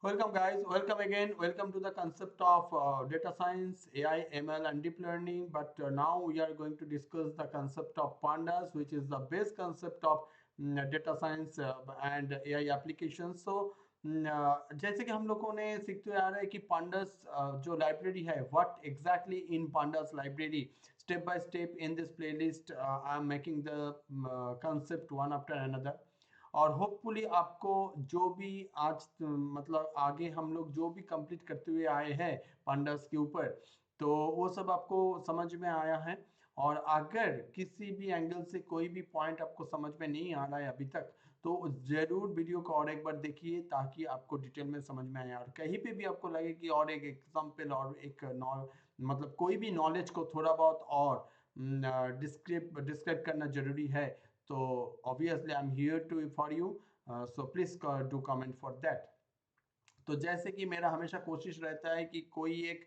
Welcome guys, welcome again. Welcome to the concept of data science, AI, ML and deep learning. But now we are going to discuss the concept of pandas, which is the base concept of data science and AI applications. So जैसे कि हम लोगों ने सीखते आ रहे हैं कि pandas जो लाइब्रेरी है, what exactly in pandas library, step by step in this playlist, I am making the concept one after another. और होपफुली आपको जो भी आज मतलब आगे हम लोग जो भी कंप्लीट करते हुए आए हैं पांडास के ऊपर, तो वो सब आपको समझ में आया है। और अगर किसी भी एंगल से कोई भी पॉइंट आपको समझ में नहीं आ रहा है अभी तक, तो जरूर वीडियो को और एक बार देखिए ताकि आपको डिटेल में समझ में आए। और कहीं पे भी आपको लगे कि और एक एग्जाम्पल और एक मतलब कोई भी नॉलेज को थोड़ा बहुत और डिस्क्राइब करना जरूरी है, तो obviously I'm here to for you, so please do comment for that। तो जैसे कि मेरा हमेशा कोशिश रहता है कि कोई एक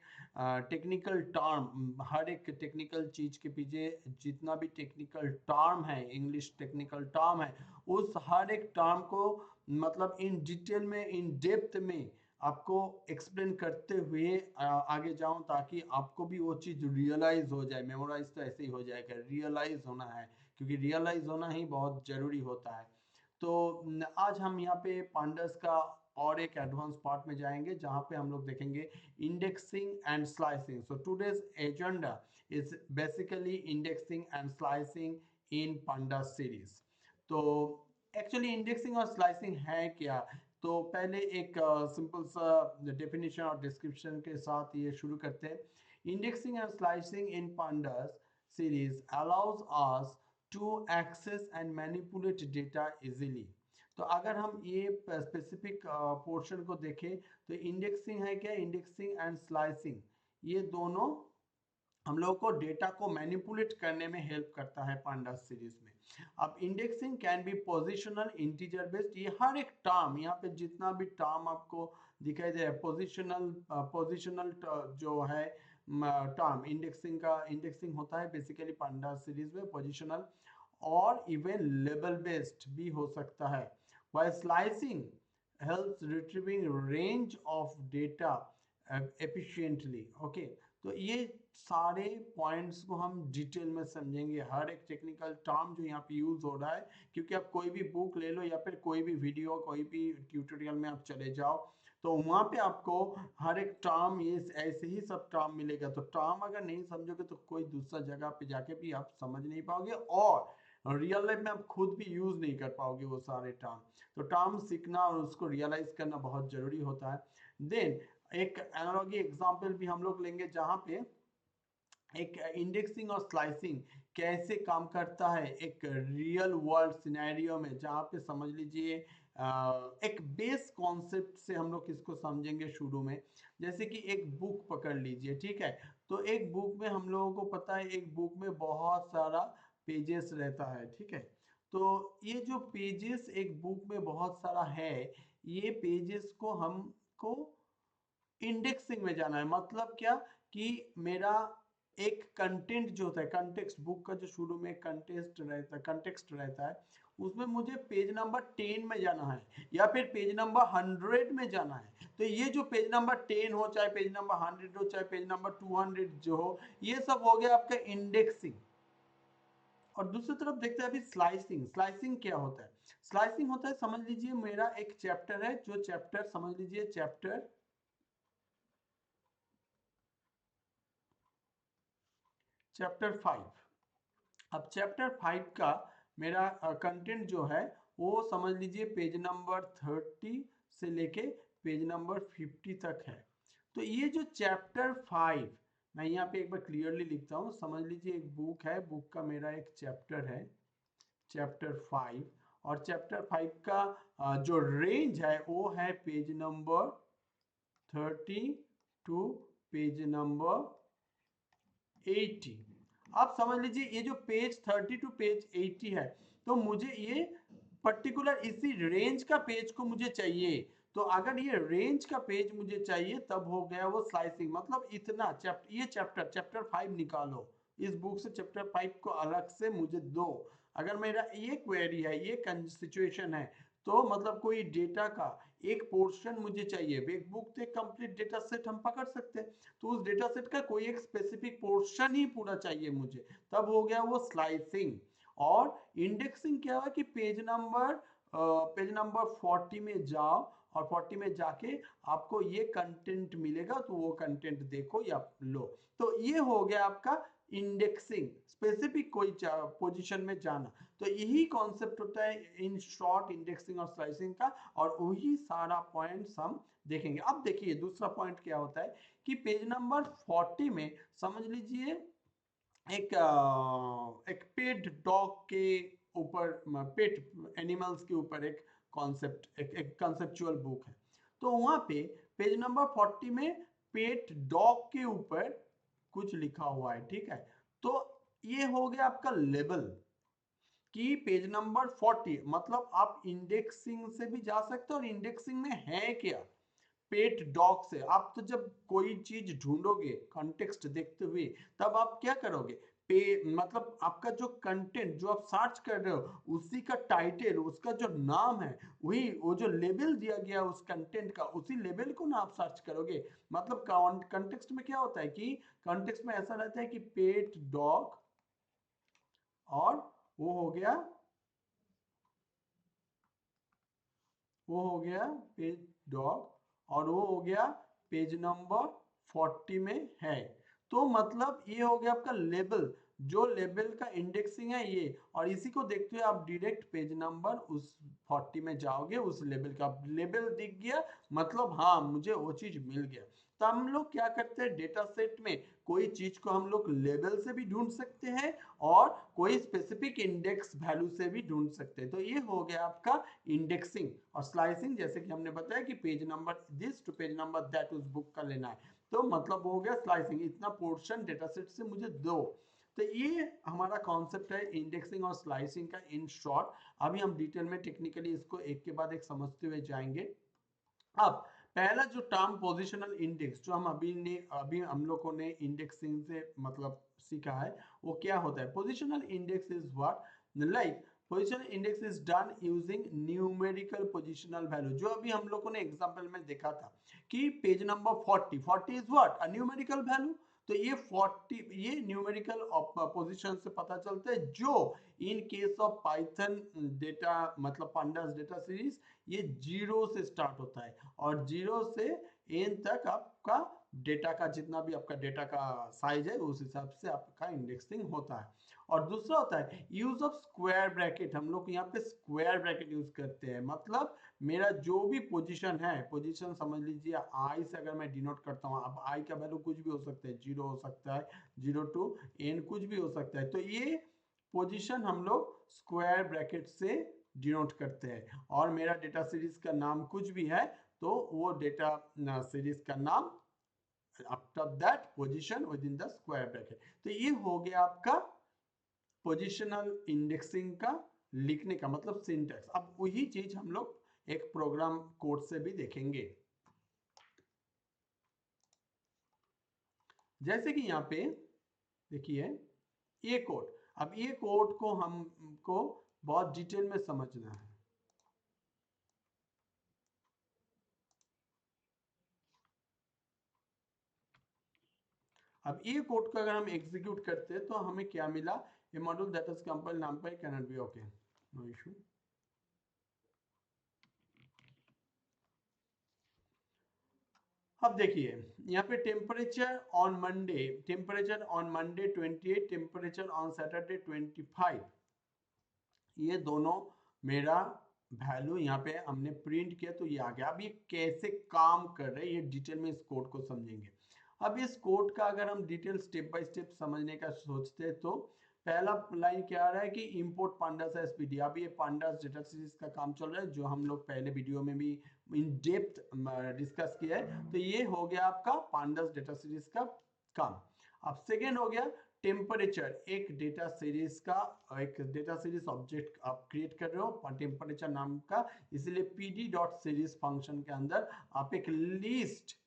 टेक्निकल टर्म, हर एक टेक्निकल चीज के पीछे जितना भी टेक्निकल टर्म है, इंग्लिश टेक्निकल टर्म है, उस हर एक टर्म को मतलब इन डिटेल में, इन डेप्थ में आपको एक्सप्लेन करते हुए आगे जाऊं, ताकि आपको भी वो चीज रियलाइज हो जाए। मेमोराइज तो ऐसे ही हो जाएगा, रियलाइज होना है, क्योंकि रियलाइज होना ही बहुत जरूरी होता है। तो आज हम यहाँ पे पांडस का और एक एडवांस पार्ट में जाएंगे, जहाँ पे हम लोग देखेंगे indexing and slicing. So today's agenda is basically indexing and slicing in pandas series. तो एक्चुअली इंडेक्सिंग और स्लाइसिंग है क्या? तो पहले एक सिंपल सा डेफिनेशन और डिस्क्रिप्शन के साथ ये शुरू करते हैं। Indexing and slicing in pandas series allows us to access and manipulate data easily। तो अगर हम ये स्पेसिफिक पोर्शन को देखें, तो इंडेक्सिंग है क्या? इंडेक्सिंग एंड स्लाइसिंग, ये दोनों हम लोगों को डेटा को मैनिपुलेट करने में हेल्प करता है पांडास सीरीज में। अब indexing can be positional, integer based. ये हर एक टर्म, यहाँ पे जितना भी टर्म आपको दिखाई दे रहा है, पोजिशनल जो है टर्म, इंडेक्सिंग का इंडेक्सिंग होता है बेसिकली पांडास सीरीज में पोजिशनल, और इवन लेबल बेस्ड भी हो सकता है। while slicing helps retrieving range of data efficiently। okay, तो ये सारे पॉइंट्स को हम डिटेल में समझेंगे, हर एक टेक्निकल टर्म जो यहाँ पे यूज हो रहा है। क्योंकि आप कोई भी बुक ले लो या फिर कोई भी वीडियो, कोई भी ट्यूटोरियल में आप चले जाओ, तो वहाँ पे आपको हर एक टर्म ये ऐसे ही सब टर्म मिलेगा। तो टर्म अगर नहीं समझोगे तो कोई दूसरा जगह पे जाके भी आप समझ नहीं पाओगे, और रियल लाइफ में आप खुद भी यूज नहीं कर पाओगे वो सारे टर्म। तो टर्म सीखना और उसको रियलाइज करना बहुत जरूरी होता है। देन एक एनालॉजी एग्जांपल भी हम लोग लेंगे, जहां पे एक इंडेक्सिंग और स्लाइसिंग कैसे काम करता है एक रियल वर्ल्ड सिनेरियो में, जहाँ पे समझ लीजिए एक बेस कॉन्सेप्ट से हम लोग इसको समझेंगे शुरू में। जैसे कि एक बुक पकड़ लीजिए, ठीक है? तो एक बुक में हम लोगों को पता है, एक बुक में बहुत सारा पेजेस रहता है, ठीक है? तो ये जो पेजेस एक बुक में बहुत सारा है, ये पेजेस को हमको इंडेक्सिंग में जाना है। मतलब क्या? कि मेरा एक कंटेंट जो होता है, कंटेक्स्ट, बुक का जो शुरू में कंटेक्स्ट रहता है, उसमें मुझे पेज नंबर 10 में जाना है या फिर पेज नंबर 100 में जाना है। तो ये जो पेज नंबर 10 हो, चाहे पेज नंबर 100 हो, चाहे पेज नंबर 200 जो हो, ये सब हो गया आपका इंडेक्सिंग। और दूसरी तरफ देखते हैं अभी स्लाइसिंग। स्लाइसिंग क्या होता है? स्लाइसिंग होता है, समझ लीजिए मेरा एक चैप्टर है, जो चैप्टर समझ लीजिए चैप्टर 5। अब चैप्टर 5 का मेरा कंटेंट जो है, वो समझ लीजिए पेज नंबर 30 से लेके पेज नंबर 50 तक है। तो ये जो चैप्टर 5, मैं यहाँ पे एक बार क्लियरली लिखता हूँ। समझ लीजिए एक बुक है, बुक का मेरा एक चैप्टर है, चैप्टर 5। और चैप्टर 5 का जो रेंज है वो है page number 30 to page number 80। आप समझ लीजिए ये जो पेज 30 टू पेज 80 है, तो मुझे ये पर्टिकुलर इसी रेंज का पेज को मुझे चाहिए। तो अगर ये रेंज का पेज मुझे चाहिए, तब हो गया वो स्लाइसिंग। मतलब इतना चैप्टर, ये चैप्टर 5 निकालो इस बुक से, चैप्टर 5 को अलग से मुझे दो। अगर मेरा ये क्वेरी है, ये सिचुएशन है, तो मतलब कोई डेटा का एक पोर्शन मुझे चाहिए, एक बुक से कंप्लीट डेटा सेट हम पकड़ सकते हैं, तो उस डेटा सेट का कोई एक स्पेसिफिक पोर्शन ही पूरा चाहिए मुझे, तब हो गया वो स्लाइसिंग। और इंडेक्सिंग क्या है कि पेज नंबर 40 में जाओ और 40 में जाके आपको ये कंटेंट मिलेगा, तो वो कंटेंट देखो या लो। तो ये हो गया आपका इंडेक्सिंग, स्पेसिफिक कोई पोजीशन में जाना। तो यही कॉन्सेप्ट होता है इन शॉर्ट इंडेक्सिंग और स्लाइसिंग का, और वही सारा पॉइंट्स हम देखेंगे। अब देखिए दूसरा पॉइंट क्या होता है कि पेज नंबर 40 में समझ लीजिए एक पेट डॉग के ऊपर, पेट एनिमल्स के ऊपर एक कॉन्सेप्ट, एक कंसेप्चुअल बुक है। तो वहां पे पेज नंबर 40 में पेट डॉग के ऊपर कुछ लिखा हुआ है, ठीक है। तो ये हो गया आपका लेबल कि पेज नंबर 40, मतलब आप इंडेक्सिंग से भी जा सकते हो, और इंडेक्सिंग में है क्या, पेट डॉग से आप तो जब कोई चीज ढूंढोगे कॉन्टेक्स्ट देखते हुए, तब आप क्या करोगे, पे मतलब आपका जो कंटेंट जो आप सर्च कर रहे हो उसी का टाइटल, उसका जो नाम है, वही वो जो लेबल दिया गया उस कंटेंट का, उसी लेबल को ना आप सर्च करोगे। मतलब कॉन्टेक्स्ट में क्या होता है कि कॉन्टेक्स्ट में ऐसा रहता है कि पेट डॉग, और वो हो गया वो हो गया पेज डॉग, और वो हो गया पेज नंबर 40 में है। तो मतलब ये हो गया आपका लेबल, जो लेबल का इंडेक्सिंग है ये, और इसी को देखते हुए आप डायरेक्ट पेज नंबर उस 40 में जाओगे, उस लेबल का लेबल दिख गया, मतलब हाँ मुझे वो चीज मिल गया। तो हम लोग क्या करते हैं, डेटा सेट में कोई चीज को हम लोग लेबल से भी ढूंढ सकते हैं और कोई स्पेसिफिक इंडेक्स वैल्यू से भी ढूंढ सकते हैं। तो ये हो गया आपका इंडेक्सिंग। और स्लाइसिंग जैसे कि हमने बताया कि page number this to page number that उस बुक का लेना है, तो मतलब हो गया स्लाइसिंग, इतना पोर्शन डेटा सेट से मुझे दो। तो ये हमारा कॉन्सेप्ट है इंडेक्सिंग और स्लाइसिंग का इन शॉर्ट। अभी हम डिटेल में टेक्निकली इसको एक के बाद एक समझते हुए जाएंगे। अब पहला जो टर्म पोजिशनल इंडेक्स, जो अभी हम लोगों ने इंडेक्सिंग से मतलब सीखा है, वो क्या होता है। Positional index is what, like positional index is done using numerical positional value, जो अभी हम लोगों ने एग्जांपल में देखा था कि page number 40 is what, a numerical value. तो ये 40 ये न्यूमेरिकल पोजीशन से पता चलता है, जो in case of Python data मतलब पांडास डेटा सीरीज, ये 0 से स्टार्ट होता है, और 0 से n तक आपका डेटा का जितना भी आपका डेटा का साइज है उस हिसाब से आपका इंडेक्सिंग होता है। और दूसरा होता है यूज ऑफ स्क्वायर ब्रैकेट, हम लोग यहाँ पे स्क्वायर ब्रैकेट यूज करते हैं। मतलब मेरा जो भी पोजीशन है, पोजीशन समझ लीजिए आई से अगर मैं डिनोट करता हूँ, अब आई का वैल्यू कुछ भी हो सकता है, 0 हो सकता है, 0 टू n कुछ भी हो सकता है। तो ये पोजीशन हम लोग स्क्वायर ब्रैकेट से डिनोट करते हैं, और मेरा डेटा सीरीज का नाम कुछ भी है तो वो डेटा सीरीज का नाम after that position with in the square bracket. तो ये हो गया आपका पोजीशनल इंडेक्सिंग का लिखने का मतलब सिंटैक्स। अब वही चीज हम लोग एक प्रोग्राम कोड से भी देखेंगे, जैसे कि यहाँ पे देखिए ये कोड। अब ये कोड को हमको बहुत डिटेल में समझना है। अब ये कोड को अगर हम एग्जीक्यूट करते हैं तो हमें क्या मिला, a module that is compiled numpy cannot be okay, no issue. अब देखिए यहाँ पे temperature on Monday 28, temperature on Saturday 25, ये दोनों मेरा वैल्यू यहाँ पे हमने प्रिंट किया, तो ये आ गया। अब ये कैसे काम कर रहे हैं ये डिटेल में इस कोड को समझेंगे। अब इस कोड का अगर हम डिटेल स्टेप बाय स्टेप समझने का सोचते हैं, तो पहला लाइन क्या आ रहा है कि इंपोर्ट पांडास एसपीडी। अब ये पांडास डेटा सीरीज का काम चल रहा है, जो हम लोग पहले वीडियो में भी इन डेप्थ डिस्कस किया है। तो ये हो गया आपका पांडास डेटा सीरीज का काम। अब सेकेंड हो गया टेम्परेचर, एक डेटा सीरीज का एक डेटा सीरीज ऑब्जेक्ट आप क्रिएट कर रहे हो टेम्परेचर नाम का, इसलिए pd डॉट सीरीज फंक्शन के अंदर आप एक लिस्ट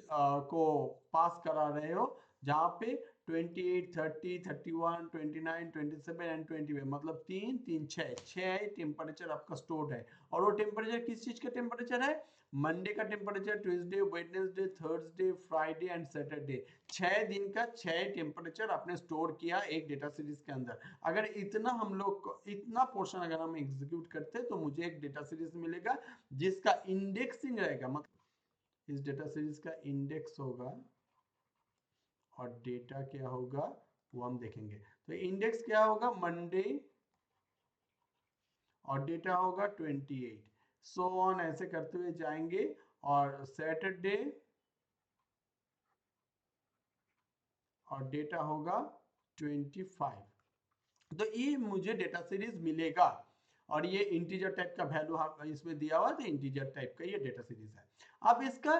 को पास करा रहे हो, जहां पे 28, 30, 31, 29, 27 एंड 20, मतलब 3 3 6 टेम्परेचर आपका स्टोर्ड है। और वो टेम्परेचर किस चीज का टेम्परेचर है? मंडे का temperature, Tuesday, Wednesday, Thursday, Friday and Saturday. 6 दिन का 6 टेम्परेचर आपने स्टोर किया एक डेटा सीरीज के अंदर। अगर इतना हम लोग इतना पोर्शन अगर हम एग्जीक्यूट करते हैं तो मुझे एक डेटा सीरीज मिलेगा जिसका इंडेक्सिंग रहेगा, मतलब इस डेटा सीरीज का इंडेक्स होगा और डेटा क्या होगा वो हम देखेंगे। तो इंडेक्स क्या होगा? मंडे, और डेटा होगा 28, सो ऑन ऐसे करते हुए जाएंगे। और सैटरडे और डेटा होगा 25। तो ये मुझे डेटा सीरीज मिलेगा और ये इंटीजर टाइप का वैल्यू इसमें दिया हुआ है, तो इंटीजर टाइप का ये डेटा सीरीज है। अब इसका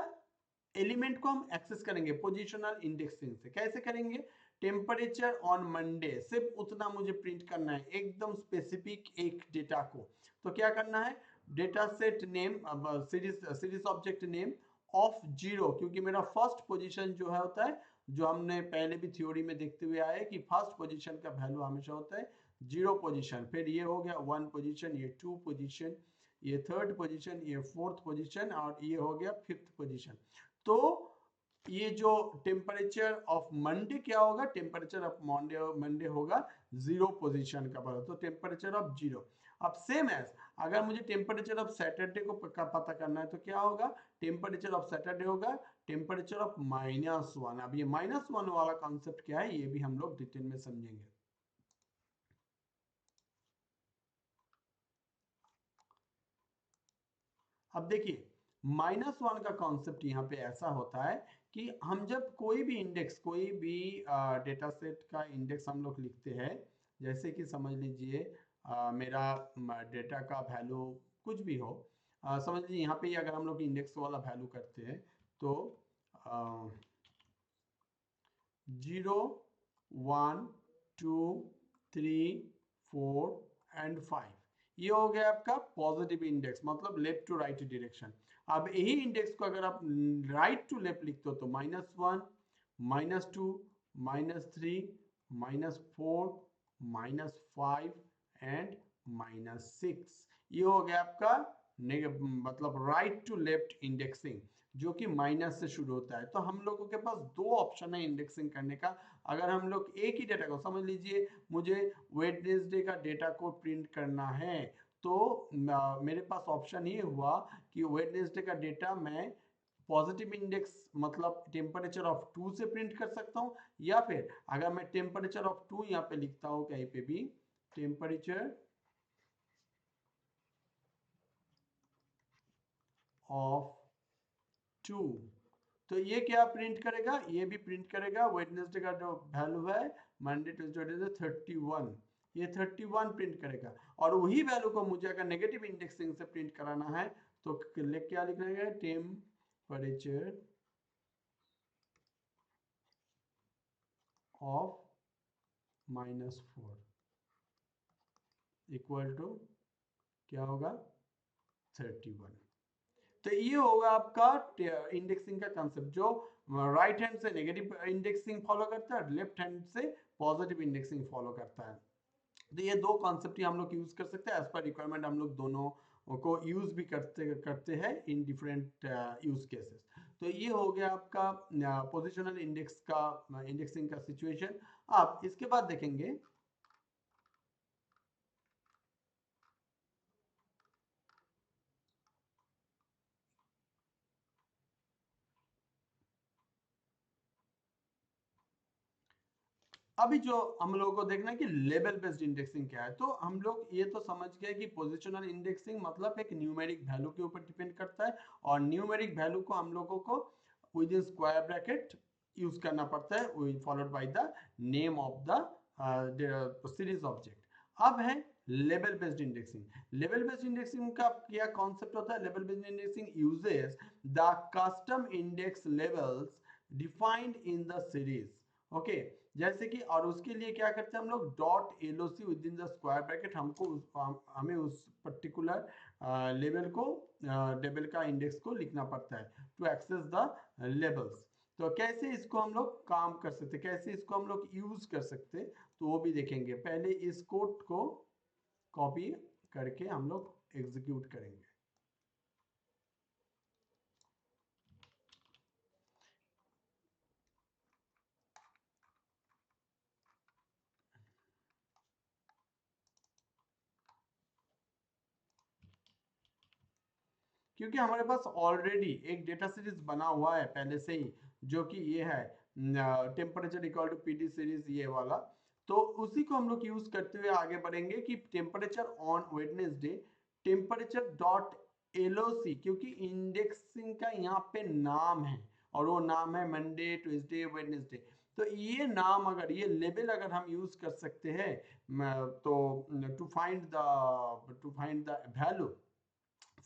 एलिमेंट को हम एक्सेस करेंगे पोजिशनल इंडेक्सिंग से। कैसे करेंगे? टेम्परेचर ऑन मंडे, सिर्फ उतना मुझे प्रिंट करना है, एकदम स्पेसिफिक एक डेटा को। तो क्या करना है? Data set name, series object name of 0, क्योंकि मेरा फर्स्ट पोजीशन जो है होता है, जो हमने पहले भी थ्योरी में देखते हुए आए कि फर्स्ट पोजीशन का वैल्यू हमेशा होता है 0 पोजीशन, फिर ये हो गया 1 पोजीशन, ये 2 पोजीशन, ये 3rd पोजीशन, ये 4th पोजीशन, और ये हो गया 5th पोजीशन। तो ये जो टेम्परेचर ऑफ मंडे क्या होगा? टेम्परेचर ऑफ मंडे होगा 0 पोजीशन का बड़ा, तो टेम्परेचर ऑफ 0। अब सेम एज अगर मुझे टेम्परेचर ऑफ सैटरडे को पता करना है तो क्या होगा? टेम्परेचर ऑफ सैटरडे होगा टेम्परेचर ऑफ -1। अब ये -1 वाला कॉन्सेप्ट क्या है ये भी हम लोग डिटेल में समझेंगे। अब देखिए -1 का कॉन्सेप्ट यहाँ पे ऐसा होता है कि हम जब कोई भी इंडेक्स, कोई भी डेटा सेट का इंडेक्स हम लोग लिखते हैं, जैसे कि समझ लीजिए मेरा डेटा का वैल्यू कुछ भी हो, समझ लीजिए यहाँ पे अगर हम लोग इंडेक्स वाला वैल्यू करते हैं तो 0, 1, 2, 3, 4 एंड 5, ये हो गया आपका पॉजिटिव इंडेक्स, मतलब लेफ्ट टू राइट डायरेक्शन। अब यही इंडेक्स को अगर आप राइट टू लेफ्ट लिखते हो तो -1, -2, -3, -4, -5 एंड -6, ये हो गया आपका मतलब राइट टू लेफ्ट इंडेक्सिंग, जो कि माइनस से शुरू होता है। तो हम लोगों के पास दो ऑप्शन है इंडेक्सिंग करने का। अगर हम लोग एक ही डेटा को, समझ लीजिए मुझे वेडनेसडे का डेटा को प्रिंट करना है, तो मेरे पास ऑप्शन ये हुआ कि वेडनेसडे का डेटा मैं पॉजिटिव इंडेक्स मतलब टेम्परेचर ऑफ 2 से प्रिंट कर सकता हूँ, या फिर अगर मैं टेम्परेचर ऑफ 2 यहाँ पे लिखता हूँ कहीं पे भी, टेम्परेचर ऑफ 2, तो ये क्या प्रिंट करेगा? ये भी प्रिंट करेगा वेडनेसडे का जो वैल्यू है, मंडे ट्यूसडे 31, ये 31 प्रिंट करेगा। और वही वैल्यू को मुझे अगर नेगेटिव इंडेक्सिंग से प्रिंट कराना है तो क्या लिखना है? टेम्परेचर ऑफ -4 इक्वल टू क्या होगा? 31। तो ये होगा आपका इंडेक्सिंग का कंसेप्ट, जो राइट हैंड से नेगेटिव इंडेक्सिंग फॉलो करता है, लेफ्ट हैंड से पॉजिटिव इंडेक्सिंग फॉलो करता है। तो ये दो कॉन्सेप्ट ही हम लोग यूज कर सकते हैं, एज पर रिक्वायरमेंट हम लोग दोनों को यूज भी करते हैं इन डिफरेंट यूज केसेस। तो ये हो गया आपका पोजिशनल इंडेक्स का इंडेक्सिंग का सिचुएशन। अब इसके बाद देखेंगे अभी जो हम लोगों को देखना है कि लेवल बेस्ड इंडेक्सिंग क्या है। तो हम लोग ये तो समझ गए कि पोजिशनल इंडेक्सिंग मतलब एक न्यूमेरिक वैल्यू के ऊपर डिपेंड करता है, और न्यूमेरिक वैल्यू को हम लोगों को with in square bracket use करना पड़ता है, followed by the name of the series object. अब है level based indexing. Level based indexing का क्या कॉन्सेप्ट होता है? Level based indexing uses the custom index levels defined in the series. Okay, जैसे कि और उसके लिए क्या करते हैं हम लोग? Dot LOC with in the square bracket, हमें उस पर्टिकुलर लेवल को लेवल का इंडेक्स को लिखना पड़ता है टू एक्सेस द लेवल्स। तो कैसे इसको हम लोग काम कर सकते, कैसे इसको हम लोग यूज कर सकते, तो वो भी देखेंगे। पहले इस कोड को कॉपी करके हम लोग एग्जीक्यूट करेंगे। क्योंकि हमारे पास ऑलरेडी एक डेटा सीरीज बना हुआ है पहले से ही, जो कि ये है temperature equal to PD series, ये वाला। तो उसी को हम लोग यूज करते हुए आगे बढ़ेंगे कि temperature on Wednesday, temperature dot LOC, क्योंकि इंडेक्सिंग का यहाँ पे नाम है और वो नाम है मंडे, ट्यूसडे, वेडनेसडे। तो ये नाम अगर, ये लेबल अगर हम यूज कर सकते हैं तो to find the value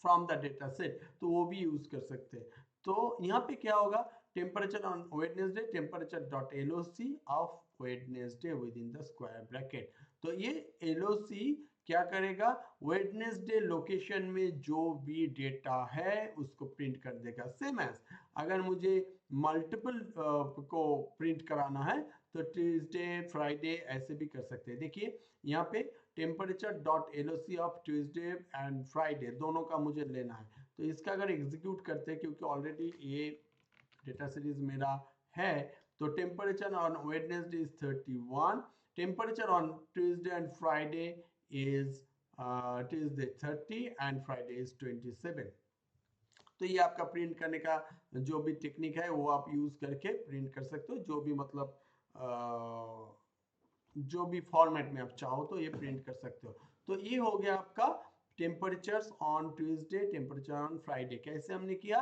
from the data set, तो वो भी यूज कर सकते हैं। तो यहाँ पे क्या होगा, temperature on Wednesday, temperature dot LOC of Wednesday with in the square bracket. तो ये एलओसी क्या करेगा, वेडनेसडे लोकेशन में जो भी डेटा है उसको प्रिंट कर देगा। सेम एज अगर मुझे मल्टीपल को प्रिंट कराना है तो ट्यूसडे, फ्राइडे ऐसे भी कर सकते हैं। देखिए यहाँ पे temperature dot LOC of Tuesday and Friday दोनों का मुझे लेना है। तो इसका अगर एग्जीक्यूट करते हैं, क्योंकि ऑलरेडी ये डेटा सीरीज मेरा है, तो temperature on Wednesday is 31, temperature on Tuesday and Friday is Tuesday 30 and Friday is 27। तो ये आपका प्रिंट करने का जो भी टेक्निक है वो आप यूज करके प्रिंट कर सकते हो, जो भी मतलब जो भी फॉर्मेट में आप चाहो तो ये प्रिंट कर सकते हो। तो ये हो गया आपका temperatures on Tuesday, temperature on Friday. कैसे हमने किया,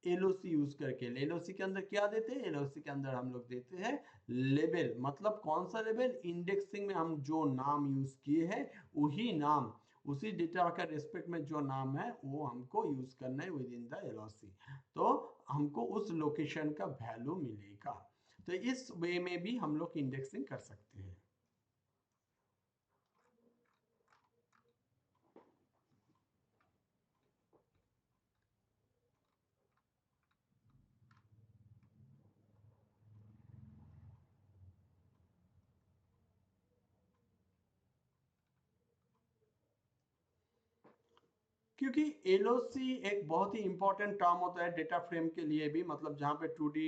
एलओसी यूज करके। एलओसी के अंदर क्या देते हैं, एलओसी के अंदर हम लोग देते हैं लेबल। मतलब कौन सा लेबल, इंडेक्सिंग में हम जो नाम यूज किए हैं वही नाम, उसी डेटा का रेस्पेक्ट में जो नाम है वो हमको यूज करना है विद इन द एलओसी। तो हमको उस लोकेशन का वैल्यू मिलेगा। तो इस वे में भी हम लोग इंडेक्सिंग कर सकते हैं। क्योंकि एलओसी एक बहुत ही इंपॉर्टेंट टर्म होता है डेटा फ्रेम के लिए भी। मतलब जहाँ पे 2D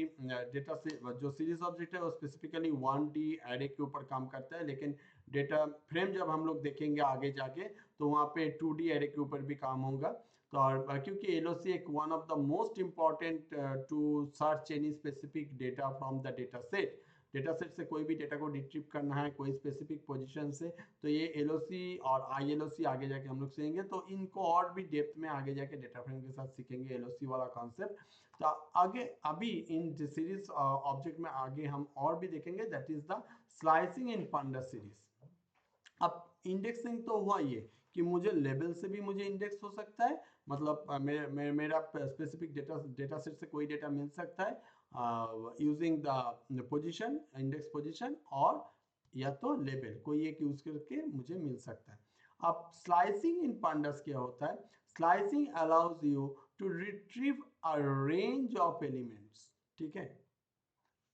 डेटा से जो सीरीज ऑब्जेक्ट है वो स्पेसिफिकली 1D एरे के ऊपर काम करता है, लेकिन डेटा फ्रेम जब हम लोग देखेंगे आगे जाके तो वहाँ पे 2D एरे के ऊपर भी काम होगा। तो और क्योंकि एलओसी एक one of the most important to search any specific data from the data set, data set से कोई भी डेटा को रिट्रीव करना है कोई स्पेसिफिक पोजीशन से, तो ये एलओसी और आईएलओसी आगे जाके हम लोग सीखेंगे। तो इनको और भी डेप्थ में आगे जाके डेटा फ्रेम के साथ सीखेंगे एलओसी वाला कॉन्सेप्ट। तो आगे अभी इन सीरीज ऑब्जेक्ट में आगे हम और भी देखेंगे, that is the slicing in pandas series. अब इंडेक्सिंग तो हुआ ये कि मुझे लेवल से भी मुझे इंडेक्स हो सकता है, मतलब मेरा स्पेसिफिक डेटा सेट से कोई डेटा मिल सकता है using the position, index position, और या तो लेबल कोई एक यूज करके मुझे मिल सकता है। अब स्लाइसिंग इन पांडास क्या होता है, slicing allows you to retrieve a range of elements. ठीक है,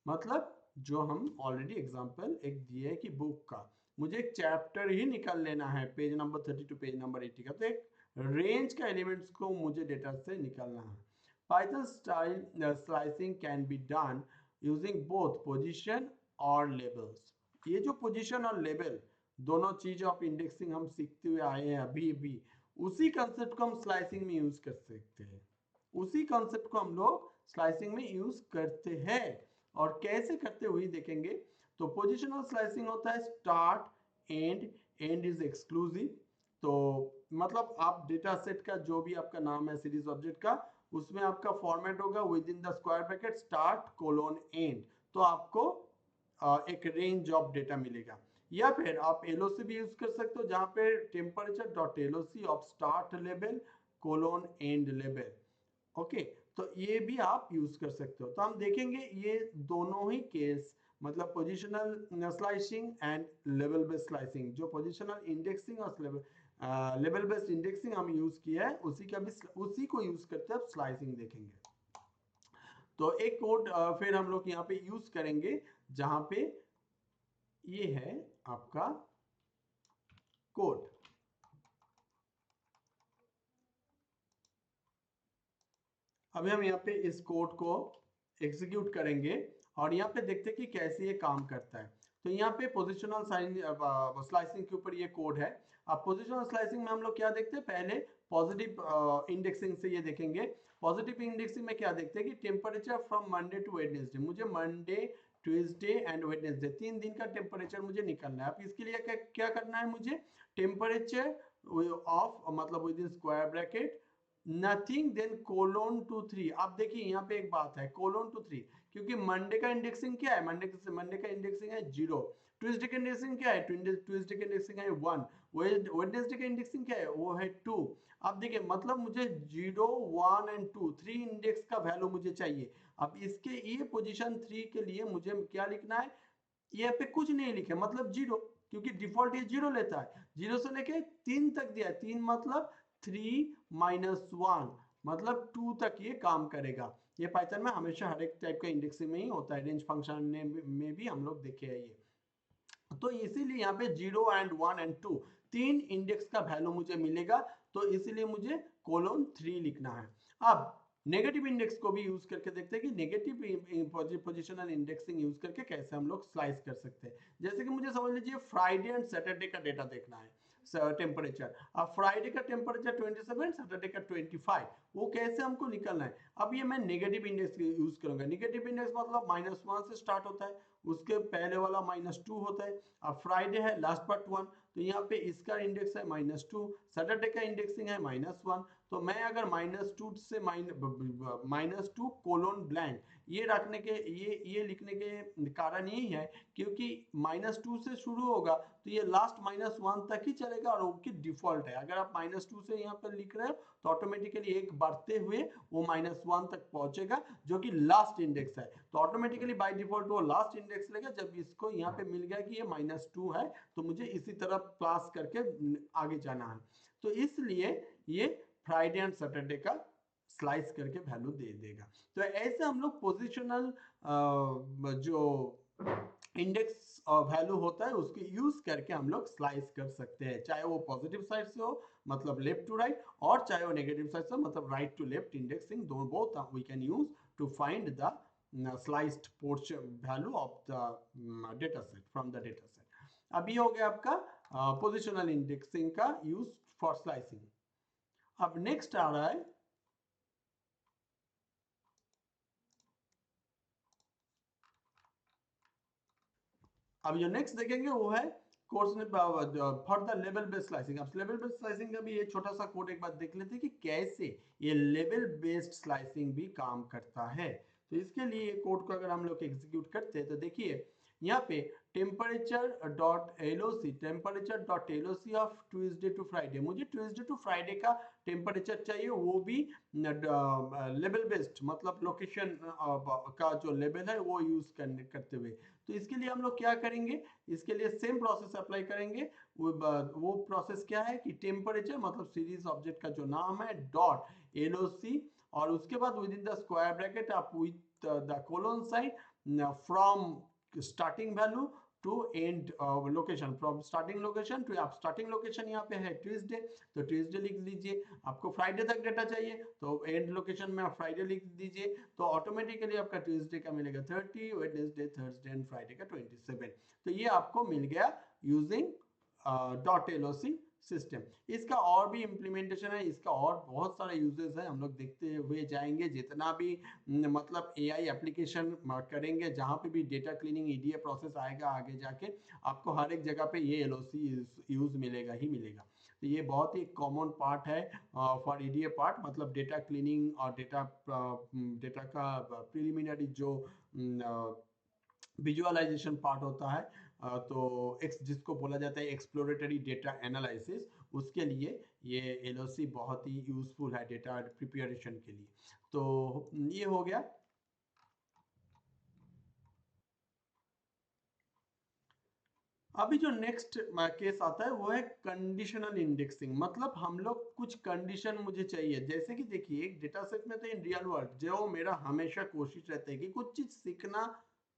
मतलब जो हम ऑलरेडी एग्जांपल एक दिए है कि बुक का मुझे एक चैप्टर ही निकाल लेना है page number 30 to page number 80 का, तो एक रेंज का एलिमेंट्स को मुझे डेटा से निकालना है। Python style slicing can be done using both position और लेबल्स। ये जो पोजीशन और लेबल दोनों चीज ऑफ इंडेक्सिंग हम सीखते हुए आए हैं अभी भी, उसी कंसेप्ट को हम स्लाइसिंग में यूज कर सकते हैं, उसी कंसेप्ट को हम लोग स्लाइसिंग में यूज करते हैं। और कैसे करते हुए देखेंगे। तो पोजिशनल स्लाइसिंग होता है start and, and is exclusive. तो मतलब आप डेटा सेट का जो भी आपका नाम है सीरीज ऑब्जेक्ट का, उसमें आपका फॉर्मेट होगा within the square bracket start colon end. तो आपको एक रेंज ऑफ डेटा मिलेगा। या फिर आप एलओसी भी यूज कर सकते हो, जहां पे temperature dot LOC of start level colon end level. Okay, तो ये भी आप यूज कर सकते हो। तो हम देखेंगे ये दोनों ही केस, मतलब positional slicing and level based slicing. जो पोजिशनल इंडेक्सिंग और लेवल बेस्ड इंडेक्सिंग हम यूज किया है, उसी का भी उसी को यूज करते हैं स्लाइसिंग देखेंगे। तो एक कोड फिर हम लोग यहाँ पे यूज करेंगे, जहां पे ये है आपका कोड। अभी हम यहाँ पे इस कोड को एग्जीक्यूट करेंगे और यहाँ पे देखते हैं कि कैसे ये काम करता है। तो यहाँ पे पोजिशनल स्लाइसिंग के ऊपर ये कोड है। अब पोजिशनल स्लाइसिंग में हम लोग क्या देखते हैं, पहले पॉजिटिव इंडेक्सिंग से ये देखेंगे। पॉजिटिव इंडेक्सिंग में क्या देखते हैं कि temperature from Monday to Wednesday, मुझे मंडे, ट्यूसडे एंड वेडनेसडे 3 दिन का टेम्परेचर मुझे निकलना है। अब इसके लिए क्या करना है, मुझे टेम्परेचर ऑफ मतलब within square bracket nothing then colon to 3। आप देखिए यहाँ पे एक बात है, कोलोन टू 3, क्योंकि मंडे का इंडेक्सिंग क्या है, मंडे का इंडेक्सिंग है 0। ट्यूसडे का इंडेक्सिंग क्या है, ट्यूसडे का इंडेक्सिंग है 1। वेडनेसडे का इंडेक्सिंग क्या है, वो है 2। अब देखिए मतलब मुझे 0, 1 एंड 2 3 इंडेक्स का वैल्यू मुझे चाहिए। अब इसके ये पोजीशन 3 के लिए मुझे क्या लिखना है, यहाँ पे कुछ नहीं लिखे मतलब 0, क्योंकि डिफॉल्ट ये 0 लेता है। 0 से लेके 3 तक दिया है, 3 मतलब 3 - 1 मतलब 2 तक ये काम करेगा। ये पाइथन में हमेशा हर एक टाइप का इंडेक्सिंग में ही होता है, रेंज फंक्शन में भी हम लोग देखे हैं ये। तो इसीलिए यहाँ पे 0 एंड 1 एंड 2 तीन इंडेक्स का वैल्यू मुझे मिलेगा, तो इसीलिए मुझे कोलोन 3 लिखना है। अब नेगेटिव इंडेक्स को भी यूज करके देखते हैं कि नेगेटिव पोजिशनल इंडेक्सिंग यूज करके कैसे हम लोग स्लाइस कर सकते हैं। जैसे कि मुझे समझ लीजिए फ्राइडे एंड सैटरडे का डेटा देखना है, टेम्परेचर। अब फ्राइडे का टेम्परेचर 27, सैटरडे का 25, वो कैसे हमको निकलना है। अब ये मैं नेगेटिव इंडेक्स यूज करूंगा। नेगेटिव इंडेक्स मतलब -1 से स्टार्ट होता है, उसके पहले वाला -2 होता है। अब फ्राइडे है लास्ट पार्ट 1, तो यहाँ पे इसका इंडेक्स है -2, सैटरडे का इंडेक्सिंग है -1। तो मैं अगर -2 से -2 कोलोन ब्लैंक ये रखने के ये लिखने के कारण यही है, क्योंकि -2 से शुरू होगा तो ये लास्ट -1 तक ही चलेगा और उसकी डिफॉल्ट है। अगर आप -2 से यहाँ पर लिख रहे हो तो ऑटोमेटिकली एक बढ़ते हुए वो -1 तक पहुंचेगा, जो कि लास्ट इंडेक्स है। तो ऑटोमेटिकली बाय डिफॉल्ट वो लास्ट इंडेक्स लेगा। जब इसको यहाँ पे मिल गया कि ये -2 है, तो मुझे इसी तरह पास करके आगे जाना है। तो इसलिए ये फ्राइडे एंड सैटरडे का स्लाइस करके वैल्यू दे देगा। तो ऐसे हम लोग पोजिशनल जो इंडेक्स वैल्यू होता है उसके यूज करके हम लोग स्लाइस कर सकते हैं, चाहे वो पॉजिटिव साइड से हो मतलब लेफ्ट टू राइट, और चाहे वो नेगेटिव साइड से मतलब राइट टू लेफ्ट इंडेक्सिंग, दोनों both we can use to find the sliced portion value of the data set from the data set। अब ये हो गया आपका पोजिशनल इंडेक्सिंग का यूज फॉर स्लाइसिंग। अब नेक्स्ट आ रहा है अब जो नेक्स्ट देखेंगे वो है कोर्स में for the level based slicing. अब लेवल बेस्ड स्लाइसिंग का भी ये छोटा सा कोड एक बार देख लेते हैं कि कैसे ये लेवल बेस्ड स्लाइसिंग भी काम करता है। तो इसके लिए कोड को अगर हम लोग एग्जीक्यूट करते हैं तो देखिए यहाँ पे टेम्परेचर.एलओसी ऑफ ट्यूसडे टू फ्राइडे, मुझे ट्यूसडे टू फ्राइडे का टेम्परेचर चाहिए, वो भी लेवल बेस्ड मतलब लोकेशन का जो लेवल है वो यूज करते हुए। तो इसके लिए हम लोग क्या करेंगे, इसके लिए सेम प्रोसेस अप्लाई करेंगे। वो प्रोसेस क्या है कि टेम्परेचर मतलब सीरीज ऑब्जेक्ट का जो नाम है डॉट एलओसी, और उसके बाद within the square bracket आप with the colon sign from starting value to end location, from starting location to, आप स्टार्टिंग लोकेशन यहाँ पे है ट्यूसडे तो ट्यूसडे लिख दीजिए। आपको फ्राइडे तक डेटा चाहिए तो एंड लोकेशन में आप फ्राइडे लिख दीजिए। तो ऑटोमेटिकली आपका ट्यूसडे का मिलेगा 30, वेडनेसडे, थर्सडे एंड फ्राइडे का 27। तो ये आपको मिल गया यूजिंग .loc सिस्टम। इसका और भी इम्प्लीमेंटेशन है, इसका और बहुत सारे यूजेस है, हम लोग देखते हुए जाएंगे। जितना भी मतलब एआई एप्लीकेशन करेंगे, जहाँ पे भी डेटा क्लीनिंग ईडीए प्रोसेस आएगा आगे जाके, आपको हर एक जगह पे ये एलओसी यूज मिलेगा ही मिलेगा। तो ये बहुत ही कॉमन पार्ट है फॉर ईडीए पार्ट, मतलब डेटा क्लीनिंग और डेटा का प्रिलिमिनरी जो विजुअलाइजेशन पार्ट होता है, तो जिसको बोला जाता है एक्सप्लोरेटरी डेटा एनालिसिस, उसके लिए ये एलओसी बहुत ही यूजफुल है डेटा प्रिपरेशन के लिए। तो ये हो गया। अभी जो नेक्स्ट केस आता है वो है कंडीशनल इंडेक्सिंग। मतलब हम लोग कुछ कंडीशन मुझे चाहिए, जैसे कि देखिए एक डेटा सेट में तो इन रियल वर्ल्ड जो मेरा हमेशा कोशिश रहता है कि कुछ चीज सीखना,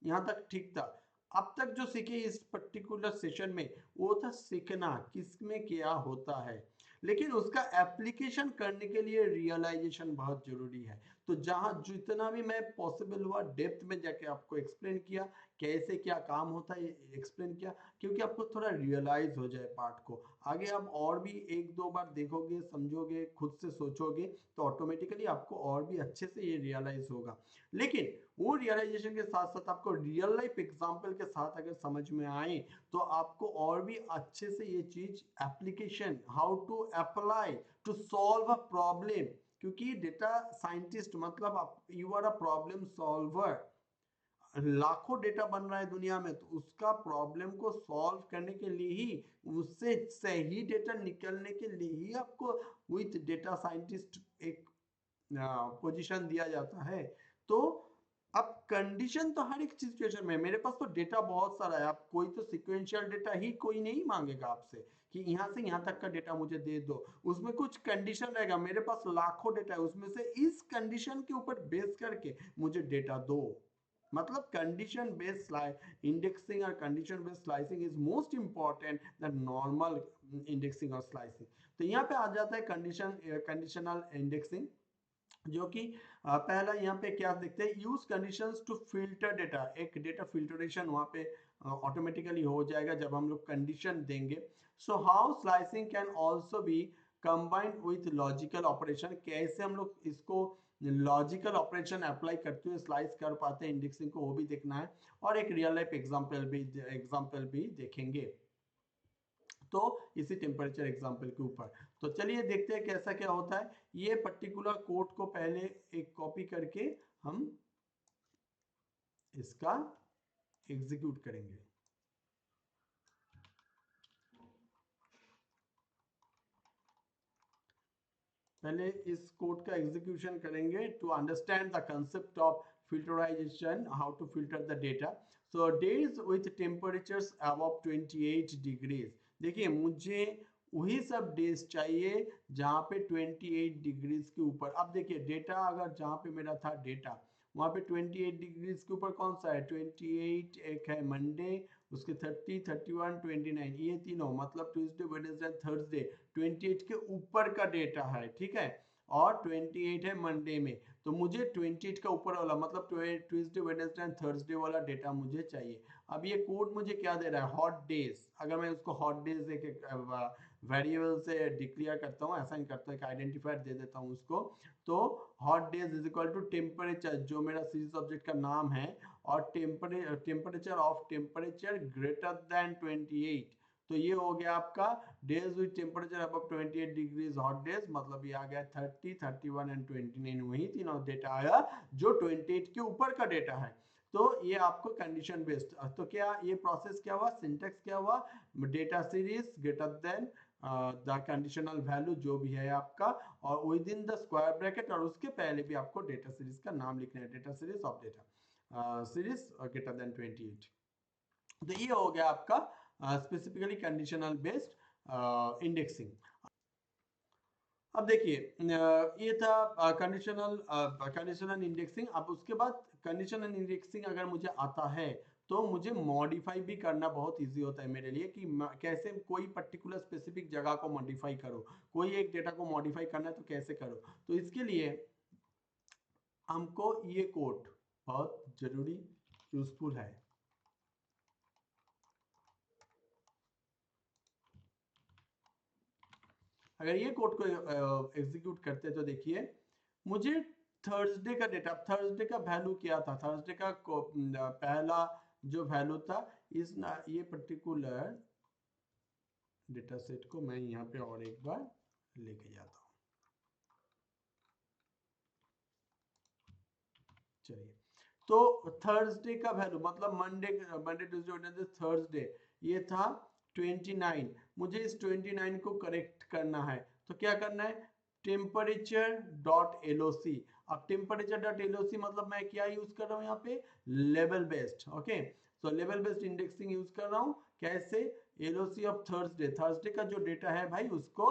यहाँ तक ठीक था। अब तक जो सीखे इस पर्टिकुलर सेशन में वो था सीखना किसमें क्या होता है, लेकिन उसका एप्लीकेशन करने के लिए रियलाइजेशन बहुत जरूरी है। तो जहां जितना भी मैं पॉसिबल हुआ डेप्थ में जाके आपको एक्सप्लेन किया, कैसे क्या काम होता है एक्सप्लेन किया, क्योंकि आपको थोड़ा रियलाइज हो जाए पार्ट को। आगे आप और भी एक दो बार देखोगे, समझोगे, खुद से सोचोगे, तो ऑटोमेटिकली आपको और भी अच्छे से ये रियलाइज होगा। लेकिन वो रियलाइजेशन के साथ साथ आपको रियल लाइफ एग्जांपल के साथ अगर समझ में आए, तो आपको और भी अच्छे से ये चीज application, how to apply to solve a problem. क्योंकि डेटा साइंटिस्ट मतलब you are a problem solver. लाखों डेटा बन रहा है दुनिया में, तो उसका प्रॉब्लम को सॉल्व करने के लिए ही, उससे सही डेटा निकलने के लिए ही आपको विथ डेटा साइंटिस्ट एक पोजीशन दिया जाता है। तो अब कंडीशन तो हर एक सिचुएशन में, मेरे पास तो डेटा बहुत सारा है, आप कोई तो सिक्वेंशियल डेटा ही कोई नहीं मांगेगा आपसे कि यहाँ से यहाँ तक का डेटा मुझे दे दो, उसमें कुछ कंडीशन रहेगा। मेरे पास लाखों डेटा है, उसमें से इस कंडीशन के ऊपर बेस करके मुझे डेटा दो। मतलब कंडीशन बेस्ड इंडेक्सिंग और condition based slicing is most important than normal indexing और स्लाइसिंग। तो यहाँ पे आ जाता है कंडीशनल इंडेक्सिंग, जो कि पहला यहाँ पे क्या देखते हैं, use conditions to filter data. एक डेटा फिल्टरेशन वहाँ पे ऑटोमेटिकली हो जाएगा जब हम लोग कंडीशन देंगे। So how slicing can also be combined with logical operation, कैसे हम लोग इसको लॉजिकल ऑपरेशन अप्लाई करते हुए स्लाइस कर पाते हैं इंडेक्सिंग को, वो भी देखना है। और एक रियल लाइफ एग्जाम्पल भी देखेंगे, तो इसी टेम्परेचर एग्जाम्पल के ऊपर। तो चलिए देखते हैं कैसा क्या होता है। ये पर्टिकुलर कोड को पहले एक कॉपी करके हम इसका एग्जीक्यूट करेंगे। पहले इस कोड का एग्जीक्यूशन करेंगे to understand the concept of filterization, how to filter the data. So days with temperatures above 28 degrees, देखिए मुझे वही सब डेज चाहिए जहाँ पे 28 डिग्रीज के ऊपर। अब देखिए डेटा अगर जहाँ पे मेरा था डेटा, वहाँ पे 28 डिग्रीज के ऊपर कौन सा है, 28 एक है मंडे, उसके 30, 31, 29, ये तीनों मतलब ट्यूसडे वेडनेसडे थर्सडे 28 के ऊपर का डेटा है, ठीक है। और 28 है मंडे में, तो मुझे 28 का ऊपर वाला मतलब ट्यूसडे वेडनेसडे एंड थर्सडे वाला डेटा मुझे चाहिए। अब ये कोड मुझे क्या दे रहा है, हॉट डेज। अगर मैं उसको हॉट डेज एक वेरिएबल से डिक्लेयर करता हूँ, असाइन करता हूँ, एक आइडेंटिफायर दे देता हूँ उसको, तो hot days is equal to temperature, जो मेरा सीरीज ऑब्जेक्ट का नाम है, और टेम्परेचर ग्रेटर देन 28। तो ये हो गया आपका days with temperature above 28 degrees hot days, मतलब ये आ गया 30, 31 एंड 29, वही तीनों डेटा आया जो 28 के ऊपर का डेटा है। तो ये आपको कंडीशन बेस्ड, तो क्या ये प्रोसेस क्या हुआ, सिंटेक्स क्या हुआ, data series greater than the conditional value जो भी है आपका, और with in the square bracket, और उसके पहले भी आपको डेटा सीरीज का नाम लिखना है, data series of data series greater than 28। तो ये हो गया आपका स्पेसिफिकली कंडीशनल बेस्ड इंडेक्सिंग। अब देखिए ये था कंडीशनल इंडेक्सिंग। अब उसके बाद कंडीशनल इंडेक्सिंग अगर मुझे आता है, तो मुझे मॉडिफाई भी करना बहुत इजी होता है मेरे लिए, कि कैसे कोई पर्टिकुलर स्पेसिफिक जगह को मॉडिफाई करो, कोई एक डेटा को मॉडिफाई करना है तो कैसे करो। तो इसके लिए हमको ये कोड बहुत जरूरी यूजफुल है। अगर ये कोड को एग्जीक्यूट करते तो देखिए मुझे थर्सडे का डेटा, थर्सडे का वैल्यू क्या था, थर्सडे का पहला जो वैल्यू था, इस ये पर्टिकुलर डेटा सेट को मैं यहाँ पे और एक बार लेके जाता हूँ। चलिए, तो थर्सडे का वैल्यू मतलब मंडे ट्यूसडे वेडनेसडे थर्सडे, ये था 29। मुझे इस 29 को करेक्ट करना है, तो क्या करना है, टेम्परेचर डॉट एलओसी। अब टेम्परेचर डॉट एलओसी मतलब मैं क्या यूज कर रहा हूँ यहाँ पे, लेवल बेस्ड, ओके। तो लेवल बेस्ड इंडेक्सिंग यूज कर रहा हूँ, कैसे? एलओसी ऑफ थर्सडे, थर्सडे का जो डेटा है भाई उसको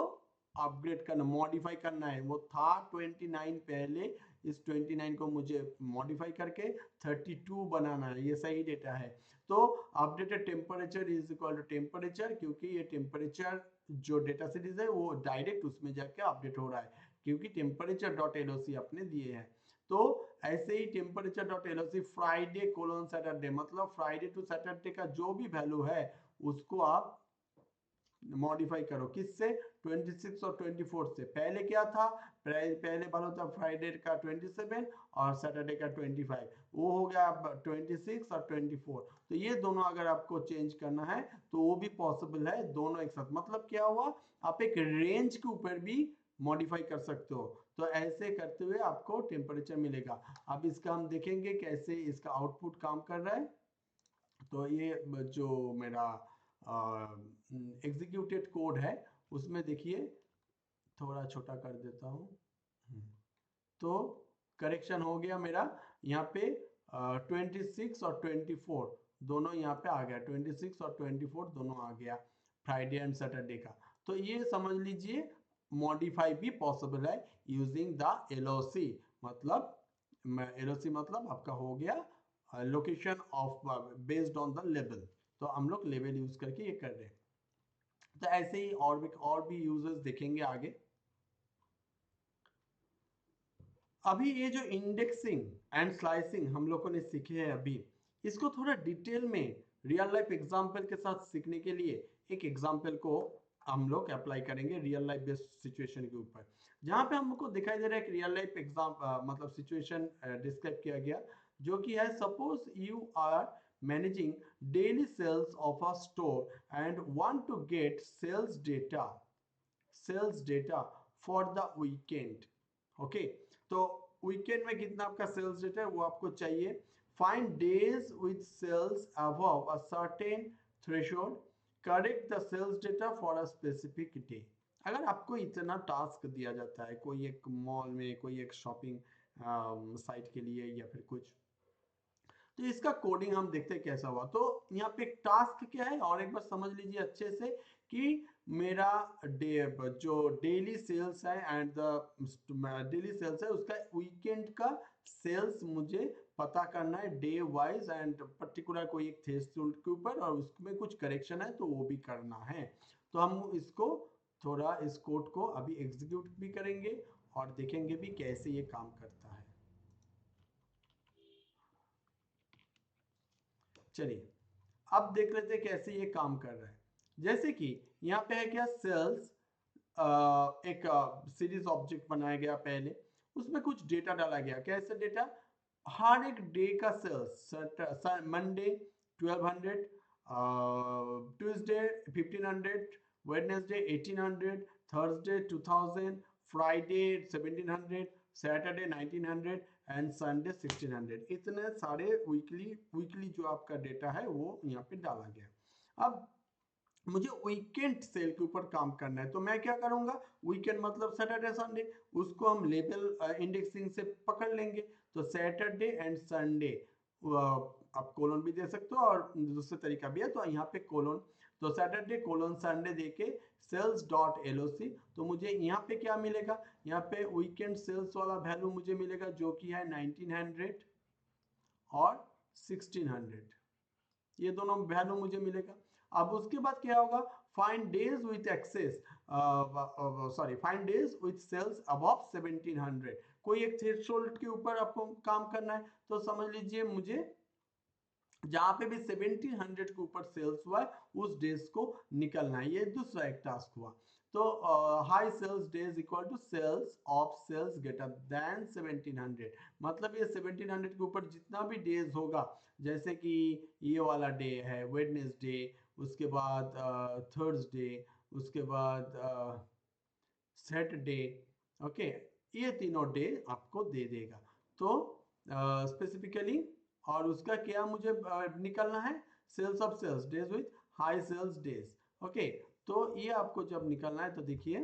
अपग्रेड करना, मॉडिफाई करना है। वो था 29 पहले, इस 29 को मुझे मॉडिफाई करके 32 बनाना है, ये सही डेटा है। तो updated temperature is equal to temperature, क्योंकि ये टेम्परेचर जो डेटा सीरीज है वो डायरेक्ट उसमें जाके अपडेट हो रहा है, क्योंकि टेम्परेचर डॉट एलओसी अपने दिए हैं। तो ऐसे ही temperature dot LOC Friday colon Saturday, मतलब फ्राइडे टू सैटरडे का जो भी वैल्यू है उसको आप मॉडिफाई करो। किससे? 26 और 24 से। पहले क्या था? पहले वाला था फ्राइडे का 27 और सैटरडे का 25, वो हो गया अब 26 और 24। तो ये दोनों अगर आपको चेंज करना है तो वो भी पॉसिबल है, दोनों एक साथ। मतलब क्या हुआ, आप एक रेंज के ऊपर भी मॉडिफाई कर सकते हो। तो ऐसे करते हुए आपको टेम्परेचर मिलेगा। अब इसका हम देखेंगे कैसे इसका आउटपुट काम कर रहा है। तो ये जो मेरा एग्जीक्यूटेड कोड है उसमें देखिए, थोड़ा छोटा कर देता हूँ। तो करेक्शन हो गया मेरा यहाँ पे। 26 और 24 दोनों यहाँ पे आ गया, 26 और 24 दोनों आ गया फ्राइडे एंड सैटरडे का। तो ये समझ लीजिए मॉडिफाई भी पॉसिबल है यूजिंग द एलओसी। मतलब एलओसी मतलब आपका हो गया location of based on the level. तो हम लोग लेवल यूज करके ये कर रहे हैं। तो ऐसे ही और भी यूजर्स देखेंगे आगे। अभी ये जो इंडेक्सिंग एंड स्लाइसिंग हम लोगों ने सीखे हैं अभी, इसको थोड़ा डिटेल में रियल लाइफ एग्जांपल के साथ सीखने के लिए एक एग्जांपल को हम लोग अप्लाई करेंगे रियल लाइफ बेस्ड सिचुएशन के ऊपर। जहां पे हमको दिखाई दे रहा है एक रियल लाइफ एग्जाम मतलब सिचुएशन डिस्क्राइब किया गया, जो कि है suppose you are managing daily sales of a store and want to get sales data for the weekend. Okay, तो वीकेंड में कितना आपका सेल्स डेटा है वो आपको चाहिए। Find days with sales above a certain threshold, correct the sales data for a specific day. अगर आपको इतना टास्क दिया जाता है कोई एक मॉल में, कोई एक शॉपिंग साइट के लिए या फिर कुछ, तो इसका कोडिंग हम देखते हैं कैसा हुआ। तो यहाँ पे टास्क क्या है और एक बार समझ लीजिए अच्छे से कि मेरा जो डेली सेल्स है एंड द डेली सेल्स है उसका वीकेंड का सेल्स मुझे पता करना है डे वाइज एंड पर्टिकुलर कोई एक थ्रेशोल्ड के ऊपर, और उसमें कुछ करेक्शन है तो वो भी करना है। तो हम इसको थोड़ा इस कोड को अभी एग्जीक्यूट भी करेंगे और देखेंगे भी कैसे ये काम करता है। चलिए अब देख लेते हैं कैसे ये काम कर रहा है। जैसे कि यहाँ पे है क्या, सेल्स एक सीरीज ऑब्जेक्ट बनाया गया पहले, उसमें कुछ डेटा डाला गया। कैसे डेटा? हर एक डे का sales, Monday 1200, Tuesday 1500, Wednesday 1800, Thursday 2000, Friday 1700, Saturday 1900 and Sunday 1600। इतने सारे वीकली वीकली जो आपका डेटा है वो यहाँ पे डाला गया। अब मुझे वीकेंड सेल के ऊपर काम करना है, तो मैं क्या करूंगा, वीकेंड मतलब सैटरडे संडे, उसको हम लेबल इंडेक्सिंग से पकड़ लेंगे। तो सैटरडे एंड संडे आप कोलन भी दे सकते हो और दूसरे तरीका भी है, तो यहाँ पे कोलन। तो सैटरडे कोलन संडे देके सेल्स डॉट एलओसी, तो मुझे यहाँ पे क्या मिलेगा, यहाँ पे वीकेंड सेल्स वाला वैल्यू मुझे मिलेगा जो कि है 1900 और 1600, ये दोनों वैल्यू मुझे मिलेगा। अब उसके बाद क्या होगा, find days with excess, sorry find days with sales above 1700। कोई एक थ्रेशोल्ड के ऊपर आपको काम करना है, तो समझ लीजिए मुझे जहां पे भी 1700 के ऊपर सेल्स हुआ है उस डेज को निकलना है। ये दूसरा एक टास्क हुआ। तो high sales days equal to sales of sales greater than 1700, मतलब ये 1700 के ऊपर जितना भी डेज होगा, जैसे कि ये वाला डे है वेडनेसडे, उसके बाद थर्सडे, उसके बाद सैटरडे, ओके, ये तीनों डे आपको दे देगा। तो स्पेसिफिकली और उसका क्या मुझे निकलना है, sales of sales days with high sales days. Okay, तो ये आपको जब निकलना है तो देखिए,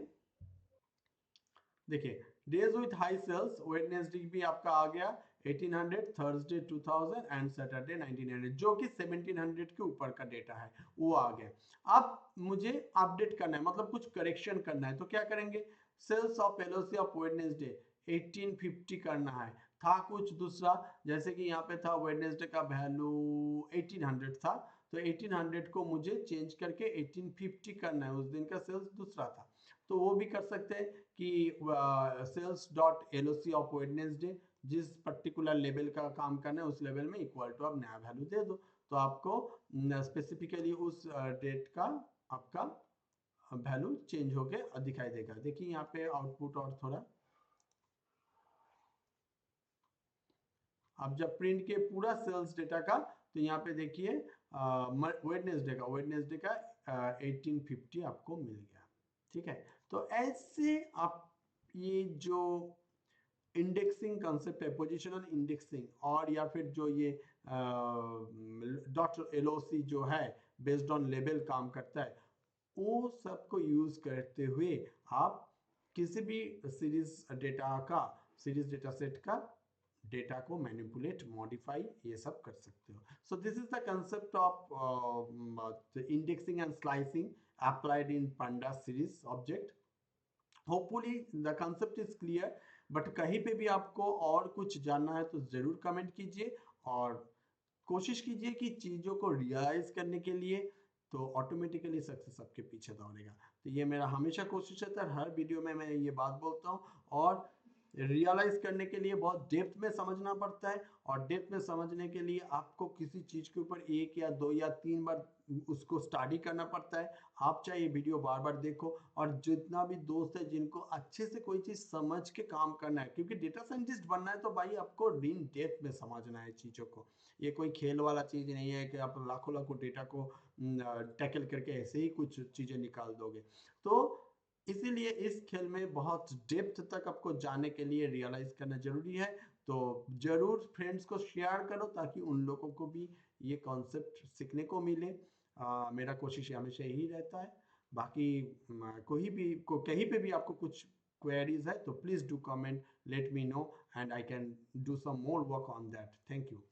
देखिए days with high sales, Wednesday भी आपका आ गया 1800, थर्सडे 2000 एंड सैटरडे 1900, जो कि 1700 के ऊपर का डेटा है वो आ गया। अब मुझे अपडेट करना है, मतलब कुछ करेक्शन करना है, तो क्या करेंगे, sales of LOC of Wednesday 1850 करना है। था कुछ दूसरा, जैसे कि यहाँ पे था वेडनेसडे का वैल्यू 1800 था, तो 1800 को मुझे चेंज करके 1850 करना है, उस दिन का सेल्स दूसरा था। तो वो भी कर सकते हैं कि sales dot L O C of Wednesday, जिस पर्टिकुलर लेवल का काम करना है उस लेवल में इक्वल टू आप नया वैल्यू दे दो, तो आपको स्पेसिफिकली उस डेट का आपका वैल्यू चेंज होके दिखाई देगा। देखिए यहाँ पे आउटपुट और थोड़ा, आप जब प्रिंट के पूरा सेल्स डेटा का, तो यहाँ पे देखिए वेडनेसडे का 1850 आपको मिल गया। ठीक है, तो ऐसे आप ये जो इंडेक्सिंग कंसेप्ट है, पोजिशनल इंडेक्सिंग, और या फिर जो ये डॉट एलओसी जो है बेस्ड ऑन लेबल काम करता है, वो सबको यूज करते हुए आप किसी भी सीरीज डेटा सेट का डेटा को मैनिपुलेट, मॉडिफाई, ये सब कर सकते हो। So this is the concept of indexing and slicing applied in pandas series object. Hopefully the concept is clear, but कहीं पे भी आपको और कुछ जानना है तो जरूर कमेंट कीजिए, और कोशिश कीजिए कि चीज़ों को रियलाइज करने के लिए, तो ऑटोमेटिकली सक्सेस आपके पीछे दौड़ेगा। तो ये मेरा हमेशा कोशिश रहता है, हर वीडियो में मैं ये बात बोलता हूँ, और रियलाइज करने के लिए बहुत डेप्थ में समझना पड़ता है, और डेप्थ में समझने के लिए आपको किसी चीज़ के ऊपर एक या दो या तीन बार उसको स्टडी करना पड़ता है। आप चाहे ये वीडियो बार बार देखो, और जितना भी दोस्त है जिनको अच्छे से कोई चीज़ समझ के काम करना है, क्योंकि डेटा साइंटिस्ट बनना है तो भाई आपको इन डेप्थ में समझना है चीज़ों को। ये कोई खेल वाला चीज़ नहीं है कि आप लाखों लाखों डेटा को टैकल करके ऐसे ही कुछ चीज़ें निकाल दोगे। तो इसीलिए इस खेल में बहुत डेप्थ तक आपको जाने के लिए रियलाइज करना जरूरी है। तो जरूर फ्रेंड्स को शेयर करो, ताकि उन लोगों को भी ये कॉन्सेप्ट सीखने को मिले। मेरा कोशिश हमेशा यही रहता है। बाकी कोई भी कहीं पे भी आपको कुछ क्वेरीज है तो please do comment, let me know, and I can do some more work on that. Thank you.